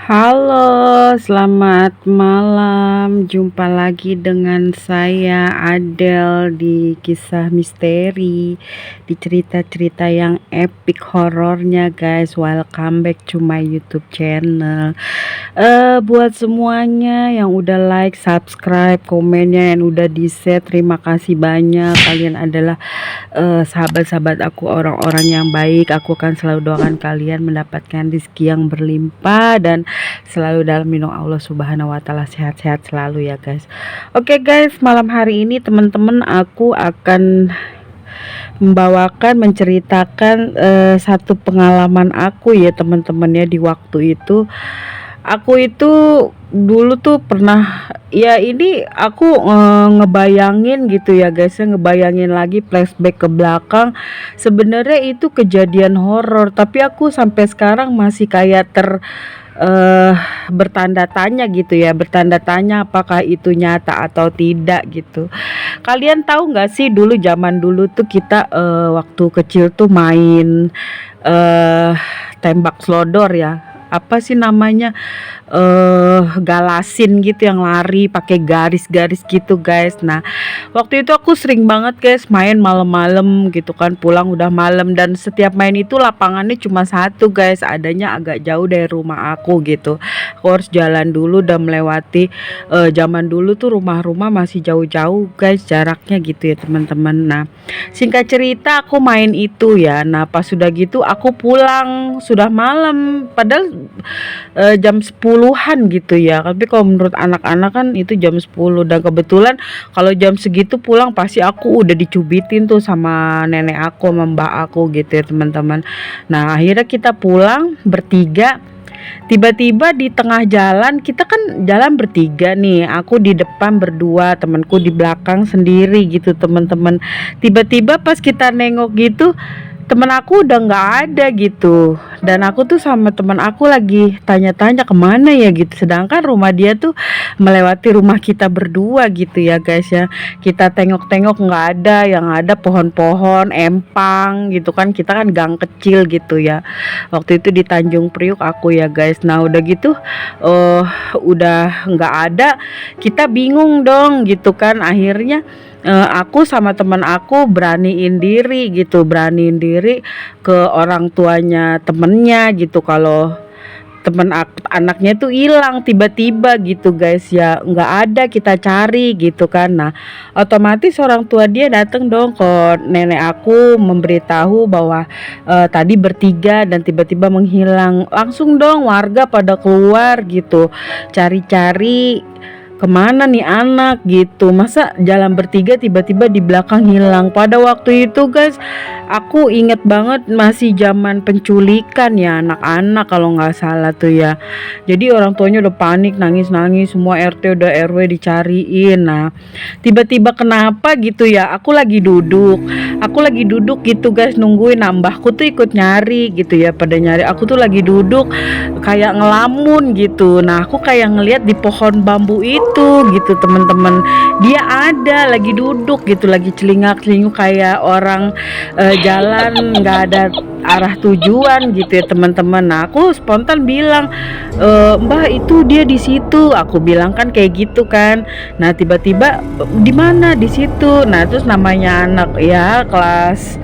Halo, selamat malam. Jumpa lagi dengan saya Adele di kisah misteri, di cerita-cerita yang epic horornya, guys. Welcome back to my YouTube channel. Buat semuanya yang udah like, subscribe, komennya yang udah di-share, terima kasih banyak. Kalian adalah sahabat-sahabat aku, orang-orang yang baik. Aku akan selalu doakan kalian mendapatkan rezeki yang berlimpah dan selalu dalam lindung Allah Subhanahu wa taala, sehat-sehat selalu ya, guys. Oke, guys, malam hari ini teman-teman aku akan menceritakan satu pengalaman aku ya, teman-teman ya. Di waktu itu aku itu dulu tuh pernah, ya ini aku ngebayangin gitu ya, guys, ngebayangin lagi, flashback ke belakang. Sebenarnya itu kejadian horor, tapi aku sampai sekarang masih kayak eh bertanda tanya gitu ya, bertanda tanya apakah itu nyata atau tidak gitu. Kalian tahu nggak sih, dulu zaman dulu tuh kita waktu kecil tuh main eh tembak selodor ya, apa sih namanya, galasin gitu, yang lari pakai garis-garis gitu, guys. Nah, waktu itu aku sering banget, guys, main malam-malam gitu kan, pulang udah malam, dan setiap main itu lapangannya cuma satu, guys, adanya agak jauh dari rumah aku gitu. Aku harus jalan dulu dan melewati, zaman dulu tuh rumah-rumah masih jauh-jauh, guys, jaraknya gitu ya, teman-teman. Nah, singkat cerita aku main itu ya. Nah, pas sudah gitu aku pulang, sudah malam, padahal jam 10-an gitu ya. Tapi kalau menurut anak-anak kan itu jam 10, dan kebetulan kalau jam segitu pulang pasti aku udah dicubitin tuh sama nenek aku, sama mbak aku gitu ya, teman-teman. Nah, akhirnya kita pulang bertiga. Tiba-tiba di tengah jalan, kita kan jalan bertiga nih, aku di depan berdua, temanku di belakang sendiri gitu, teman-teman. Tiba-tiba pas kita nengok gitu, temen aku udah nggak ada gitu, dan aku tuh sama teman aku lagi tanya-tanya kemana ya gitu, sedangkan rumah dia tuh melewati rumah kita berdua gitu ya, guys ya. Kita tengok-tengok nggak ada, yang ada pohon-pohon empang gitu kan, kita kan gang kecil gitu ya, waktu itu di Tanjung Priuk aku ya, guys. Nah, udah gitu eh udah nggak ada, kita bingung dong gitu kan. Akhirnya aku sama teman aku beraniin diri ke orang tuanya temennya gitu, kalau temen anaknya tuh hilang tiba-tiba gitu, guys ya, nggak ada, kita cari gitu kan. Nah, otomatis orang tua dia datang dong ke nenek aku, memberitahu bahwa tadi bertiga dan tiba-tiba menghilang. Langsung dong warga pada keluar gitu, cari-cari kemana nih anak gitu, masa jalan bertiga tiba-tiba di belakang hilang. Pada waktu itu, guys, aku inget banget masih zaman penculikan ya anak-anak kalau nggak salah tuh ya. Jadi orang tuanya udah panik, nangis-nangis, semua RT udah RW dicariin. Nah, tiba-tiba kenapa gitu ya, aku lagi duduk gitu, guys, nungguin nambahku tuh ikut nyari gitu ya, pada nyari. Aku tuh lagi duduk kayak ngelamun gitu. Nah, aku kayak ngeliat di pohon bambu itu gitu, teman-teman, dia ada lagi duduk gitu, lagi celingak-celinguk kayak orang jalan nggak ada arah tujuan gitu ya, teman-teman. Nah, aku spontan bilang, Mbak, itu dia di situ, aku bilang kan kayak gitu kan. Nah, tiba-tiba, di mana? Di situ. Nah, terus namanya anak ya kelas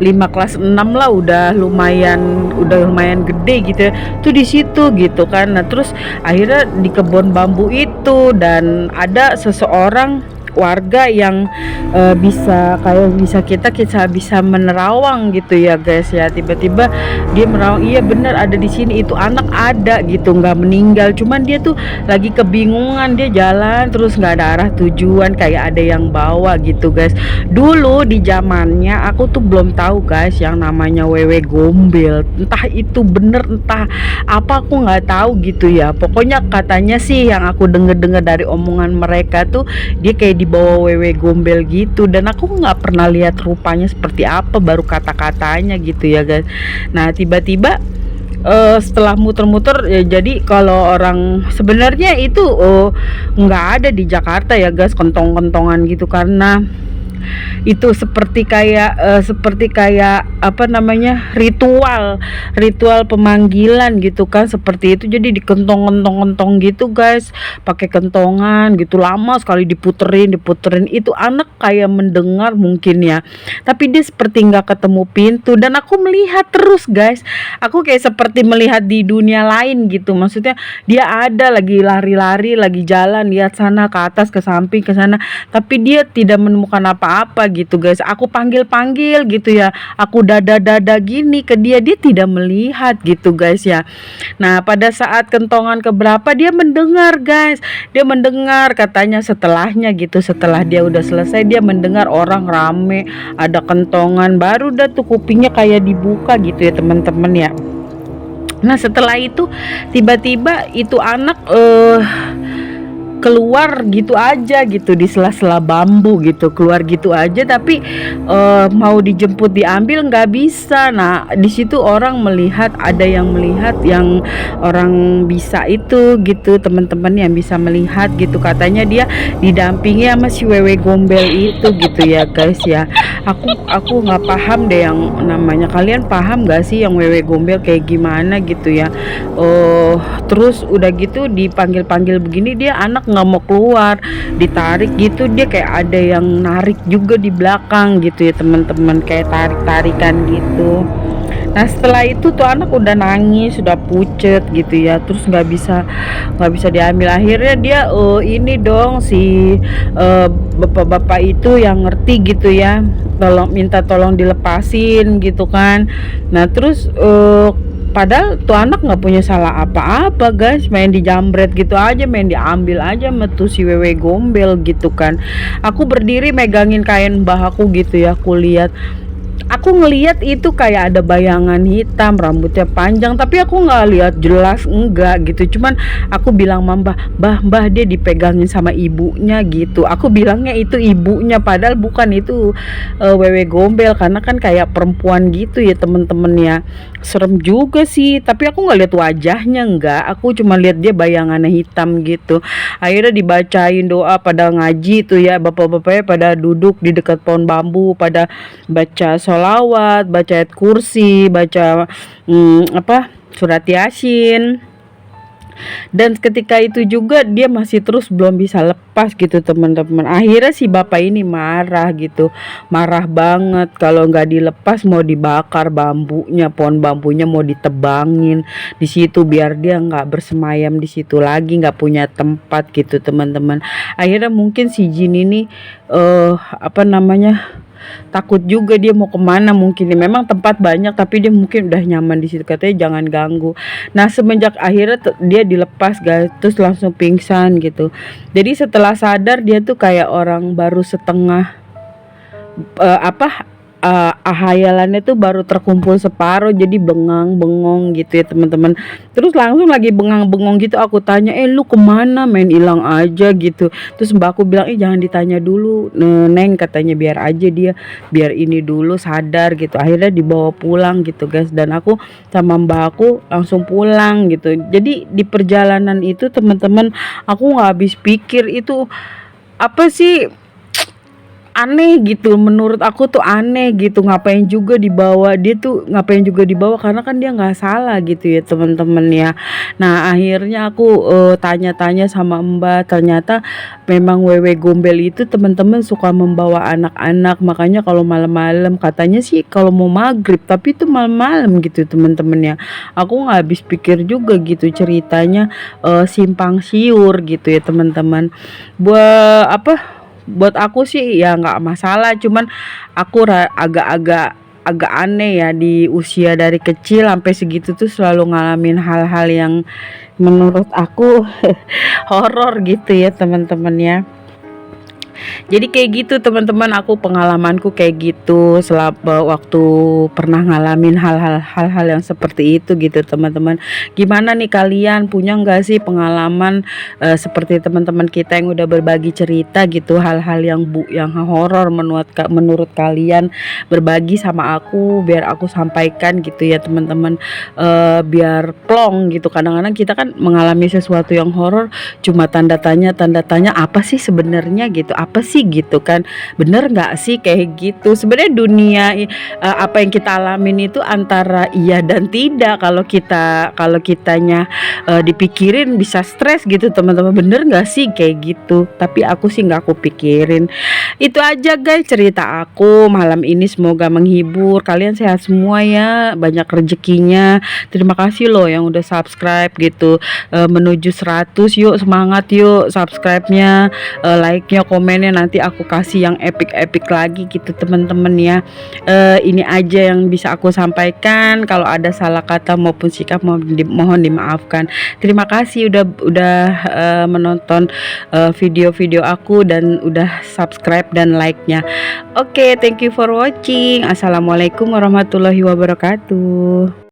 5 kelas 6 lah, udah lumayan gede gitu ya, tuh di situ gitu kan. Nah, terus akhirnya di kebun bambu itu, dan ada seseorang warga yang kita bisa menerawang gitu ya, guys ya. Tiba-tiba dia menerawang, iya bener ada di sini, itu anak ada gitu, nggak meninggal, cuman dia tuh lagi kebingungan, dia jalan terus nggak ada arah tujuan, kayak ada yang bawa gitu, guys. Dulu di zamannya aku tuh belum tahu, guys, yang namanya wewe gombel, entah itu bener entah apa, aku nggak tahu gitu ya. Pokoknya katanya sih, yang aku denger-dengar dari omongan mereka tuh, dia kayak dibawa wewe gombel gitu, dan aku nggak pernah lihat rupanya seperti apa, baru kata-katanya gitu ya, guys. Nah, tiba-tiba setelah muter-muter ya, jadi kalau orang sebenarnya itu nggak ada di Jakarta ya, guys, kentong-kentongan gitu, karena itu seperti kayak apa namanya, ritual pemanggilan gitu kan, seperti itu. Jadi dikentong-kentong-kentong gitu guys, pakai kentongan gitu, lama sekali diputerin itu. Anak kayak mendengar mungkin ya, tapi dia seperti nggak ketemu pintu. Dan aku melihat terus guys, aku kayak seperti melihat di dunia lain gitu. Maksudnya dia ada lagi lari-lari, lagi jalan, lihat sana ke atas, ke samping, ke sana, tapi dia tidak menemukan apa-apa gitu guys. Aku panggil-panggil gitu ya, aku dada-dada gini ke dia, dia tidak melihat gitu guys ya. Nah pada saat kentongan keberapa dia mendengar guys, dia mendengar katanya setelahnya gitu, setelah dia udah selesai dia mendengar orang rame, ada kentongan, baru dah tuh kupingnya kayak dibuka gitu ya teman-teman ya. Nah setelah itu tiba-tiba itu anak keluar gitu aja gitu di sela-sela bambu gitu, keluar gitu aja. Tapi mau dijemput diambil nggak bisa. Nah di situ orang melihat, ada yang melihat, yang orang bisa itu gitu, teman-teman yang bisa melihat gitu, katanya dia didampingi sama si wewe gombel itu gitu ya guys ya. Aku nggak paham deh yang namanya, kalian paham nggak sih yang wewe gombel kayak gimana gitu ya. Terus udah gitu dipanggil-panggil begini, dia anak nggak mau keluar, ditarik gitu, dia kayak ada yang narik juga di belakang gitu ya teman-teman, kayak tarik-tarikan gitu. Nah setelah itu tuh anak udah nangis, sudah pucet gitu ya, terus nggak bisa diambil. Akhirnya dia ini dong si bapak-bapak itu yang ngerti gitu ya, minta tolong dilepasin gitu kan. Nah terus padahal tuh anak nggak punya salah apa-apa guys, main dijambret gitu aja, main diambil aja metu si wewe gombel gitu kan. Aku berdiri megangin kain mbah aku gitu ya, aku ngelihat itu kayak ada bayangan hitam, rambutnya panjang, tapi aku nggak lihat jelas, enggak gitu. Cuman aku bilang mbah dia dipegangin sama ibunya gitu. Aku bilangnya itu ibunya, padahal bukan, itu wewe gombel, karena kan kayak perempuan gitu ya temen-temen ya. Serem juga sih, tapi aku nggak lihat wajahnya, enggak. Aku cuma lihat dia bayangannya hitam gitu. Akhirnya dibacain doa, pada ngaji tuh ya, bapak-bapaknya pada duduk di dekat pohon bambu, pada baca sholawat, baca ayat kursi, baca surat yasin. Dan ketika itu juga dia masih terus belum bisa lepas gitu teman-teman. Akhirnya si bapak ini marah gitu, marah banget, kalau nggak dilepas mau dibakar bambunya, pohon bambunya mau ditebangin di situ biar dia nggak bersemayam di situ lagi, nggak punya tempat gitu teman-teman. Akhirnya mungkin si jin ini takut juga, dia mau kemana mungkin ya. Memang tempat banyak tapi dia mungkin udah nyaman di situ, katanya jangan ganggu. Nah semenjak akhirnya dia dilepas guys, terus langsung pingsan gitu. Jadi setelah sadar dia tuh kayak orang baru setengah hayalannya tuh baru terkumpul separuh, jadi bengong gitu ya teman-teman. Terus langsung lagi bengang-bengong gitu, aku tanya lu kemana, main hilang aja gitu. Terus mbak aku bilang jangan ditanya dulu neng, katanya biar aja dia, biar ini dulu sadar gitu. Akhirnya dibawa pulang gitu guys, dan aku sama mbak aku langsung pulang gitu. Jadi di perjalanan itu teman-teman, aku nggak habis pikir itu apa sih, aneh gitu. Menurut aku tuh aneh gitu, ngapain juga dibawa, dia tuh ngapain juga dibawa, karena kan dia nggak salah gitu ya teman-teman ya. Nah akhirnya aku tanya-tanya sama mbak, ternyata memang wewe gombel itu teman-teman suka membawa anak-anak. Makanya kalau malam-malam, katanya sih kalau mau maghrib, tapi itu malam-malam gitu teman-teman ya. Aku nggak habis pikir juga gitu ceritanya, simpang siur gitu ya teman-teman. Buat aku sih ya nggak masalah, cuman aku agak aneh ya, di usia dari kecil sampai segitu tuh selalu ngalamin hal-hal yang menurut aku horor gitu ya teman-teman ya. Jadi kayak gitu teman-teman, aku pengalamanku kayak gitu selama waktu pernah ngalamin hal-hal yang seperti itu gitu teman-teman. Gimana nih kalian, punya nggak sih pengalaman seperti teman-teman kita yang udah berbagi cerita gitu, hal-hal yang horor menurut kalian, berbagi sama aku biar aku sampaikan gitu ya teman-teman, biar plong gitu. Kadang-kadang kita kan mengalami sesuatu yang horor, cuma tanda tanya apa sih sebenarnya gitu, apa apa sih gitu kan. Bener nggak sih kayak gitu? Sebenarnya dunia apa yang kita alamin itu antara iya dan tidak. Kalau kitanya dipikirin bisa stres gitu teman-teman. Bener nggak sih kayak gitu? Tapi aku sih nggak aku pikirin. Itu aja guys cerita aku malam ini, semoga menghibur. Kalian sehat semua ya, banyak rezekinya. Terima kasih loh yang udah subscribe gitu. Menuju 100 yuk, semangat yuk subscribe-nya, like-nya, komennya, nanti aku kasih yang epic-epic lagi gitu teman-teman ya. Ini aja yang bisa aku sampaikan. Kalau ada salah kata maupun sikap mohon dimaafkan. Terima kasih udah menonton video-video aku dan udah subscribe dan like-nya. Oke, thank you for watching. Assalamualaikum warahmatullahi wabarakatuh.